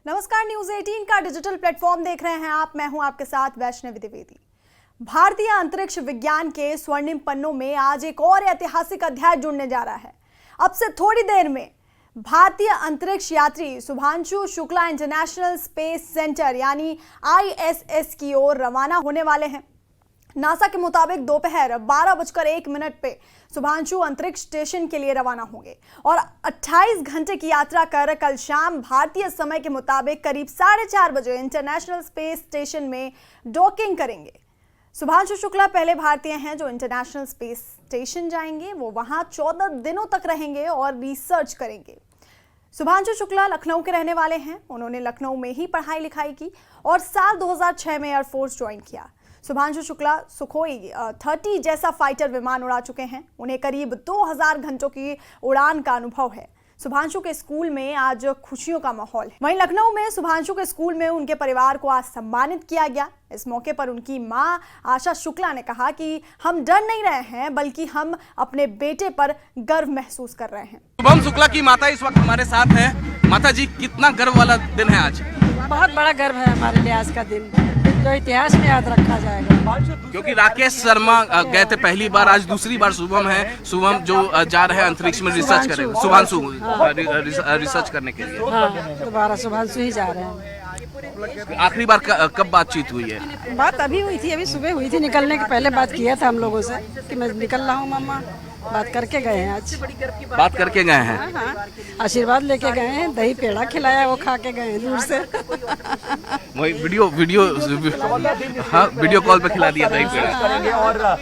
नमस्कार, न्यूज 18 का digital platform देख रहे हैं आप। मैं हूं आपके साथ वैष्णवी द्विवेदी। भारतीय अंतरिक्ष विज्ञान के स्वर्णिम पन्नों में आज एक और ऐतिहासिक अध्याय जुड़ने जा रहा है। अब से थोड़ी देर में भारतीय अंतरिक्ष यात्री Shubhanshu Shukla international space centre यानी ISS की ओर रवाना होने वाले हैं। नासा के मुताबिक दोपहर 12:01 पे शुभांशु अंतरिक्ष स्टेशन के लिए रवाना होंगे और 28 घंटे की यात्रा कर कल शाम भारतीय समय के मुताबिक करीब 4:30 बजे इंटरनेशनल स्पेस स्टेशन में डॉकिंग करेंगे। शुभांशु शुक्ला पहले भारतीय हैं जो इंटरनेशनल स्पेस स्टेशन जाएंगे। वो वहां 14 दिनों तक रहेंगे और रिसर्च करेंगे। शुभांशु शुक्ला लखनऊ के रहने वाले हैं। उन्होंने लखनऊ में ही पढ़ाई लिखाई की और साल 2006 में एयरफोर्स ज्वाइन किया। शुभांशु शुक्ला सुखोई 30 जैसा फाइटर विमान उड़ा चुके हैं। उन्हें करीब 2000 घंटों की उड़ान का अनुभव है। शुभांशु के स्कूल में आज खुशियों का माहौल है। वहीं लखनऊ में शुभांशु के स्कूल में उनके परिवार को आज सम्मानित किया गया। इस मौके पर उनकी मां आशा शुक्ला ने कहा कि हम डर नहीं रहे हैं, बल्कि हम अपने बेटे पर गर्व महसूस कर रहे हैं। शुभम शुक्ला की माता इस वक्त हमारे साथ है। माता जी, कितना गर्व वाला दिन है आज? बहुत बड़ा गर्व है हमारे लिए आज का दिन, जो इतिहास में याद रखा जाएगा। क्योंकि राकेश शर्मा गए थे पहली बार, आज दूसरी बार शुभम है। शुभम जो जा रहे हैं अंतरिक्ष में रिसर्च करें, शुभांशु रिसर्च करने के लिए। हाँ, दोबारा शुभांशु ही जा रहे हैं। आखिरी बार कब बातचीत हुई है? बात अभी हुई थी, अभी सुबह हुई थी। निकलने के पहले बात किया था हम लोगों से कि मैं निकल रहा हूँ मम्मा। बात करके गए हैं आज। बात करके गए हैं? हाँ, आशीर्वाद लेके गए हैं। दही पेड़ा खिलाया, वो खा के गए हैं दूर से। वही वीडियो कॉल पे खिला दिया दही पेड़ा।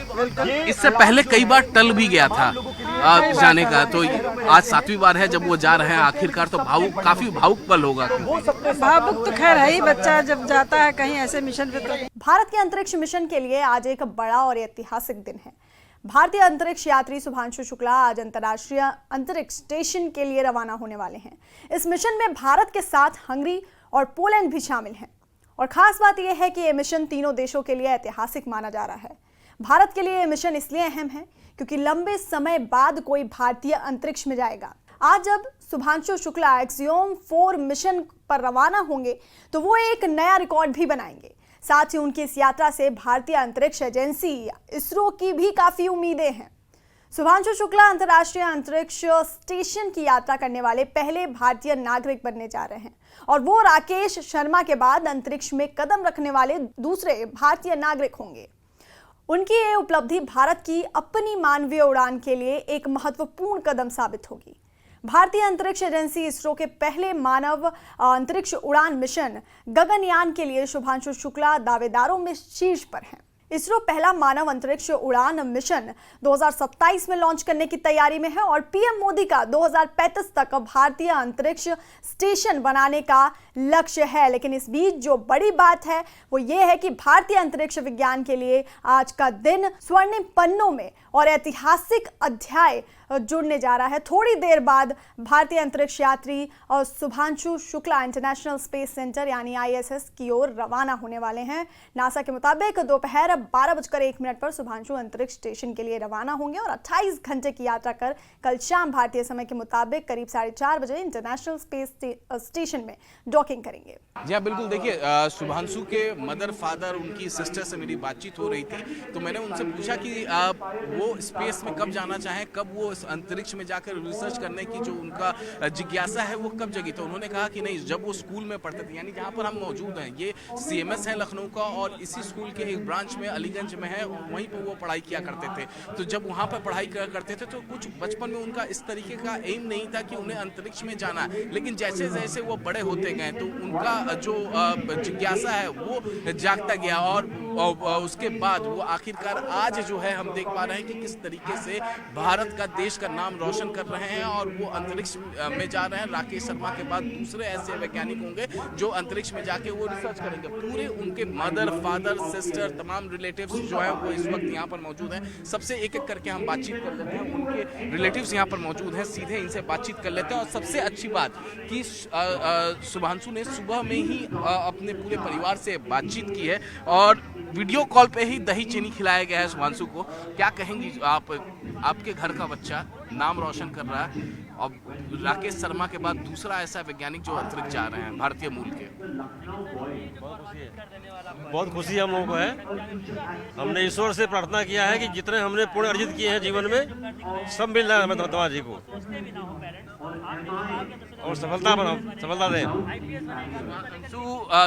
इससे पहले कई बार टल भी गया था जाने का, तो आज 7वीं बार है जब वो जा रहे हैं आखिरकार। तो काफी भावुक पल होगा। भावुक तो खैर है ही, बच्चा जब जाता है कहीं ऐसे मिशन पे। तो भारत के अंतरिक्ष मिशन के लिए आज एक बड़ा और ऐतिहासिक दिन है। भारतीय अंतरिक्ष यात्री शुभांशु शुक्ला आज अंतर्राष्ट्रीय अंतरिक्ष स्टेशन के लिए रवाना होने वाले हैं। इस मिशन में भारत के साथ हंगरी और पोलैंड भी शामिल हैं। और खास बात यह है कि यह मिशन तीनों देशों के लिए ऐतिहासिक माना जा रहा है। भारत के लिए यह मिशन इसलिए अहम है क्योंकि लंबे समय बाद कोई भारतीय अंतरिक्ष में जाएगा। आज जब शुभांशु शुक्ला एक्सियोम 4 मिशन पर रवाना होंगे तो वो एक नया रिकॉर्ड भी बनाएंगे। साथ ही उनकी इस यात्रा से भारतीय अंतरिक्ष एजेंसी इसरो की भी काफी उम्मीदें हैं। शुभांशु शुक्ला अंतर्राष्ट्रीय अंतरिक्ष स्टेशन की यात्रा करने वाले पहले भारतीय नागरिक बनने जा रहे हैं और वो राकेश शर्मा के बाद अंतरिक्ष में कदम रखने वाले दूसरे भारतीय नागरिक होंगे। उनकी ये उपलब्धि भारत की अपनी मानवीय उड़ान के लिए एक महत्वपूर्ण कदम साबित होगी। भारतीय अंतरिक्ष एजेंसी इसरो के पहले मानव अंतरिक्ष उड़ान मिशन गगनयान के लिए शुभांशु शुक्ला दावेदारों में शीर्ष पर हैं। इसरो पहला मानव अंतरिक्ष उड़ान मिशन 2027 में लॉन्च करने की तैयारी में है और पीएम मोदी का 2035 तक भारतीय अंतरिक्ष स्टेशन बनाने का लक्ष्य है। लेकिन इस बीच जो बड़ी बात है वो ये है कि भारतीय अंतरिक्ष विज्ञान के लिए आज का दिन स्वर्णिम पन्नों में और ऐतिहासिक अध्याय जुड़ने जा रहा है। थोड़ी देर बाद भारतीय अंतरिक्ष यात्री और Shubhanshu Shukla international space centre यानी ISS की ओर रवाना होने वाले हैं। नासा के मुताबिक दोपहर 12:01 पर शुभांशु अंतरिक्ष स्टेशन के लिए रवाना होंगे और 28 घंटे की यात्रा कर कल शाम भारतीय समय के मुताबिक करीब 4:30 बजे इंटरनेशनल स्पेस स्टेशन में डॉकिंग करेंगे। जी हाँ, बिल्कुल। देखिए, शुभांशु के मदर फादर, उनकी सिस्टर से मेरी बातचीत हो रही थी, तो मैंने उनसे पूछा कि वो स्पेस में कब जाना चाहें, कब वो अंतरिक्ष में जाकर रिसर्च करने की जो उनका जिज्ञासा है वो कब जगी। तो उन्होंने कहा कि नहीं, जब वो स्कूल में पढ़ते थे, यानी जहाँ पर हम मौजूद हैं, ये CMS है लखनऊ का और इसी स्कूल के एक ब्रांच में अलीगंज में है, वहीं पर वो पढ़ाई किया करते थे। तो जब वहाँ पर पढ़ाई करते थे तो कुछ बचपन में उनका इस तरीके का एम नहीं था कि उन्हें अंतरिक्ष में जाना है। लेकिन जैसे जैसे वो बड़े होते गए तो उनका जो जिज्ञासा है वो जागता गया और उसके बाद वो आखिरकार आज जो है हम देख पा रहे हैं कि किस तरीके से भारत का देश का नाम रोशन कर रहे हैं और वो अंतरिक्ष में जा रहे हैं। राकेश शर्मा के बाद दूसरे ऐसे वैज्ञानिक होंगे जो अंतरिक्ष में जाके वो रिसर्च करेंगे। पूरे उनके मदर, फादर, सिस्टर, तमाम रिलेटिव्स जो है वो इस वक्त यहाँ पर मौजूद हैं। सबसे एक एक करके हम बातचीत कर लेते हैं। उनके रिलेटिव्स यहाँ पर मौजूद हैं, सीधे इनसे बातचीत कर लेते हैं। और सबसे अच्छी बात कि शुभांशु ने सुबह में ही अपने पूरे परिवार से बातचीत की है और वीडियो कॉल पे ही दही चीनी खिलाया गया है शुभांशु को। क्या कहेंगी आप, आपके घर का बच्चा नाम रोशन कर रहा है और राकेश शर्मा के बाद दूसरा ऐसा वैज्ञानिक जो अंतरिक्ष जा रहे हैं भारतीय मूल के। बहुत खुशी हम लोगों को है। हमने ईश्वर से प्रार्थना किया है कि जितने हमने पुण्य अर्जित किए हैं जीवन में सब मिल जाए हमें धन्यवाद जी को और सफलता दें।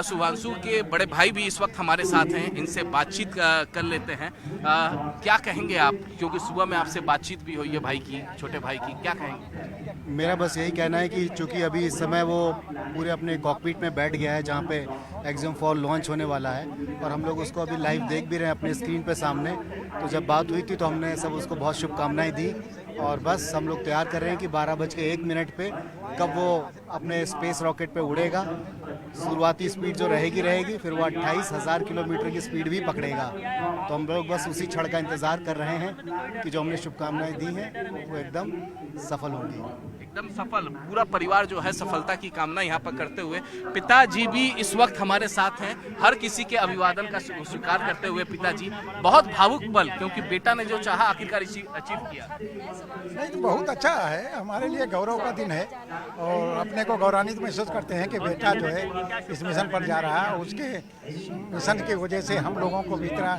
शुभांशु के बड़े भाई भी इस वक्त हमारे साथ हैं, इनसे बातचीत कर लेते हैं। क्या कहेंगे आप, क्योंकि सुबह में आपसे बातचीत भी हुई है भाई की, छोटे भाई की, क्या कहेंगे? मेरा बस यही कहना है कि चूंकि अभी इस समय वो पूरे अपने कॉकपिट में बैठ गया है जहाँ पे एग्जाम फॉर लॉन्च होने वाला है और हम लोग उसको अभी लाइव देख भी रहे हैं अपने स्क्रीन पे सामने। तो जब बात हुई थी तो हमने सब उसको बहुत शुभकामनाएं दी और बस हम लोग तैयार कर रहे हैं कि 12:01 पे कब वो अपने स्पेस रॉकेट पे उड़ेगा। शुरुआती स्पीड जो रहेगी फिर वो 28,000 किलोमीटर की स्पीड भी पकड़ेगा। तो हम लोग बस उसी क्षण का इंतज़ार कर रहे हैं कि जो हमने शुभकामनाएं दी हैं वो एकदम सफल होंगी। एकदम सफल, पूरा परिवार जो है सफलता की कामना यहाँ पर करते हुए। पिताजी भी इस वक्त हमारे साथ हैं, हर किसी के अभिवादन का स्वीकार करते हुए पिताजी। बहुत भावुक पल, क्योंकि बेटा ने जो चाहा आखिरकार अचीव किया। नहीं तो बहुत अच्छा है, हमारे लिए गौरव का दिन है और अपने को गौरवान्वित महसूस करते हैं कि बेटा जो है इस मिशन पर जा रहा है। उसके मिशन की वजह से हम लोगों को भी इतना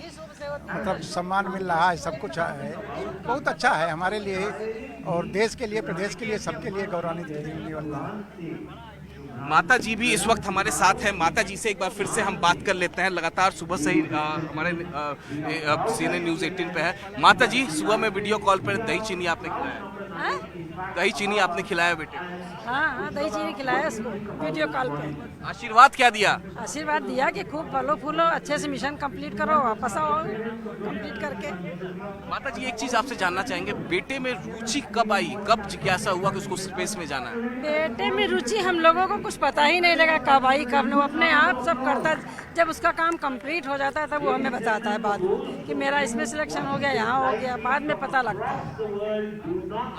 मतलब सम्मान मिल रहा है, सब कुछ है, बहुत अच्छा है हमारे लिए और देश के लिए, प्रदेश के लिए, सबके लिए गौरवान्वित। माता जी भी इस वक्त हमारे साथ हैं। माता जी से एक बार फिर से हम बात कर लेते हैं। लगातार सुबह से ही हमारे CNN News 18 पे है। माता जी, सुबह में वीडियो कॉल पर दही चीनी आपने खिलाया, दही चीनी आपने खिलाया बेटे? हाँ, दही चीनी खिलाया उसको वीडियो कॉल पे। आशीर्वाद क्या दिया? आशीर्वाद दिया कि खूब फलो फूलो, अच्छे से मिशन कंप्लीट करो, वापस आओ कंप्लीट करके। माता जी, एक चीज आपसे जानना चाहेंगे, बेटे में रुचि कब आई, कब जिज्ञासा हुआ कि उसको स्पेस में जाना है? बेटे में रुचि हम लोगों को कुछ पता ही नहीं लगा कब आई कब नहीं, वो अपने आप सब करता। जब उसका काम कंप्लीट हो जाता है तब वो हमें बताता है बाद में कि मेरा इसमें सिलेक्शन हो गया, यहाँ हो गया, बाद में पता लगता है।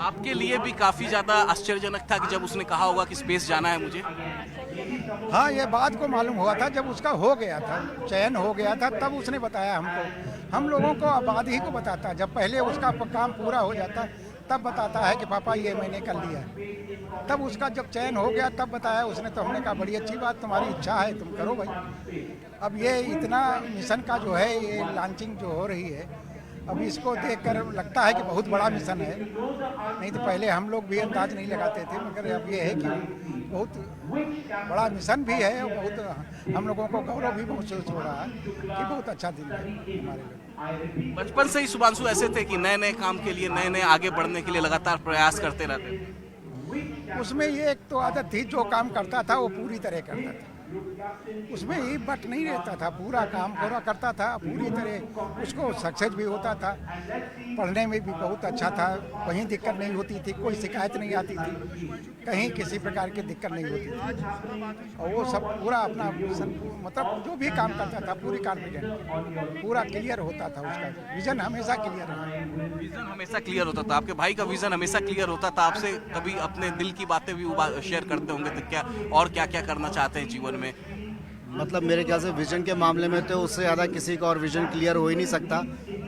आपके लिए भी काफी ज्यादा आश्चर्यजनक था कि जब उसने कहा होगा कि स्पेस जाना है मुझे? हाँ, ये बात को मालूम हुआ था जब उसका हो गया था, चयन हो गया था, तब उसने बताया हमको। हम लोगों को बाद ही को बताता, जब पहले उसका काम पूरा हो जाता तब बताता है कि पापा ये मैंने कर लिया। तब उसका जब चयन हो गया तब बताया उसने। तो हमने कहा बड़ी अच्छी बात, तुम्हारी इच्छा है तुम करो भाई। अब ये इतना मिशन का जो है ये लॉन्चिंग जो हो रही है, अब इसको देखकर लगता है कि बहुत बड़ा मिशन है। नहीं तो पहले हम लोग भी अंदाज नहीं लगाते थे, मगर अब ये है कि बहुत बड़ा मिशन भी है और बहुत हम लोगों को गौरव भी महसूस हो रहा है कि बहुत अच्छा दिन है हमारे लिए। बचपन से ही शुभांशु ऐसे थे कि नए नए काम के लिए, नए नए आगे बढ़ने के लिए लगातार प्रयास करते रहते थे? उसमें ये एक तो आदत थी, जो काम करता था वो पूरी तरह करता था, उसमें ही बट नहीं रहता था, पूरा काम पूरा करता था पूरी तरह। उसको सक्सेस भी होता था, पढ़ने में भी बहुत अच्छा था, कहीं दिक्कत नहीं होती थी, कोई शिकायत नहीं आती थी, कहीं किसी प्रकार की दिक्कत नहीं होती थी। और वो सब पूरा अपना मतलब जो भी काम करता था पूरी कॉन्फिडेंट, पूरा क्लियर होता था, उसका विजन हमेशा क्लियर रहा। विजन हमेशा क्लियर होता था, आपके भाई का विजन हमेशा क्लियर होता था। आपसे कभी अपने दिल की बातें भी शेयर करते होंगे, तो क्या और क्या क्या करना चाहते हैं जीवन में? मतलब मेरे ख्याल से विजन के मामले में तो उससे ज़्यादा किसी का और विजन क्लियर हो ही नहीं सकता,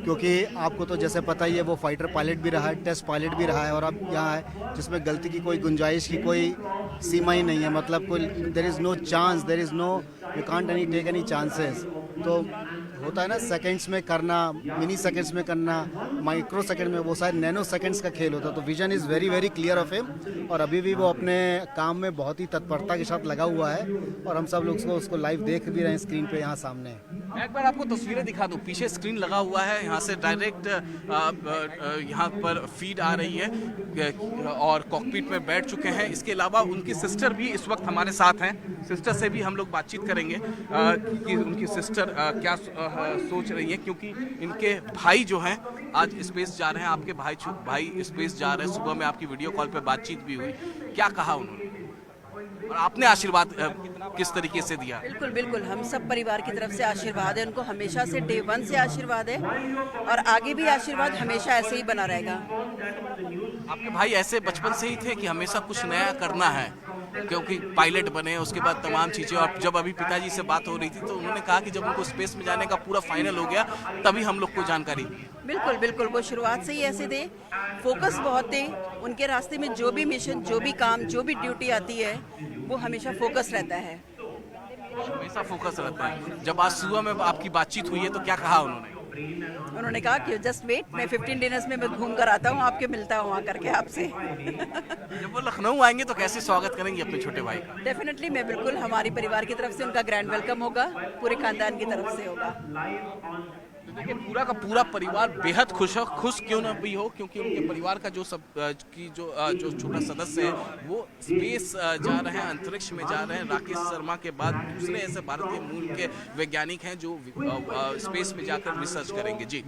क्योंकि आपको तो जैसे पता ही है वो फाइटर पायलट भी रहा है, टेस्ट पायलट भी रहा है और अब यहाँ है जिसमें गलती की कोई गुंजाइश की कोई सीमा ही नहीं है। मतलब कोई there is no chance, there is no, you can't any take any chances. तो होता है ना, सेकंड्स में करना, मिनी सेकंड्स में करना, माइक्रो सेकंड में, वो शायद नैनो सेकंड्स का खेल होता है। तो vision is very very clear of him और अभी भी वो अपने काम में बहुत ही तत्परता के साथ लगा हुआ है और हम सब लोग उसको लाइव देख भी रहे हैं स्क्रीन पे यहाँ सामने। मैं एक बार आपको तस्वीरें दिखा दूं, पीछे स्क्रीन लगा हुआ है, यहाँ से डायरेक्ट यहाँ पर फीड आ रही है और कॉकपिट में बैठ चुके हैं। इसके अलावा उनकी सिस्टर भी इस वक्त हमारे साथ हैं, सिस्टर से भी हम लोग बातचीत करेंगे कि उनकी सिस्टर क्या सोच रही है, क्योंकि इनके भाई जो हैं आज स्पेस जा रहे हैं। आपके भाई स्पेस जा रहे हैं, सुबह में आपकी वीडियो कॉल पे बातचीत भी हुई, क्या कहा उन्होंने और आपने आशीर्वाद किस तरीके से दिया? बिल्कुल बिल्कुल, हम सब परिवार की तरफ से आशीर्वाद है उनको, हमेशा से डे 1 से आशीर्वाद है और आगे भी आशीर्वाद हमेशा ऐसे ही बना रहेगा। आपके भाई ऐसे बचपन से ही थे कि हमेशा कुछ नया करना है, क्योंकि पायलट बने, उसके बाद तमाम चीज़ें। और जब अभी पिताजी से बात हो रही थी तो उन्होंने कहा कि जब उनको स्पेस में जाने का पूरा फाइनल हो गया तभी हम लोग को जानकारी। बिल्कुल बिल्कुल, वो शुरुआत से ही ऐसे थे, फोकस बहुत थे उनके रास्ते में। जो भी मिशन, जो भी काम, जो भी ड्यूटी आती है वो हमेशा फोकस रहता है। हमेशा फोकस रहता है। जब आज सुबह में आपकी बातचीत हुई है तो क्या कहा उन्होंने? उन्होंने कहा कि जस्ट वेट, मैं 15 डिनर्स में मैं घूम कर आता हूँ, आपके मिलता हूँ वहाँ करके आपसे। जब वो लखनऊ आएंगे तो कैसे स्वागत करेंगे अपने छोटे भाई का? डेफिनेटली मैं बिल्कुल, हमारी परिवार की तरफ से उनका ग्रैंड वेलकम होगा, पूरे खानदान की तरफ से होगा। तो देखिए पूरा का पूरा परिवार बेहद खुश क्यों ना भी हो, क्योंकि उनके परिवार का जो जो छोटा सदस्य है वो स्पेस जा रहे हैं, अंतरिक्ष में जा रहे हैं। राकेश शर्मा के बाद दूसरे ऐसे भारतीय मूल के वैज्ञानिक हैं जो स्पेस में जाकर रिसर्च करेंगे। जी।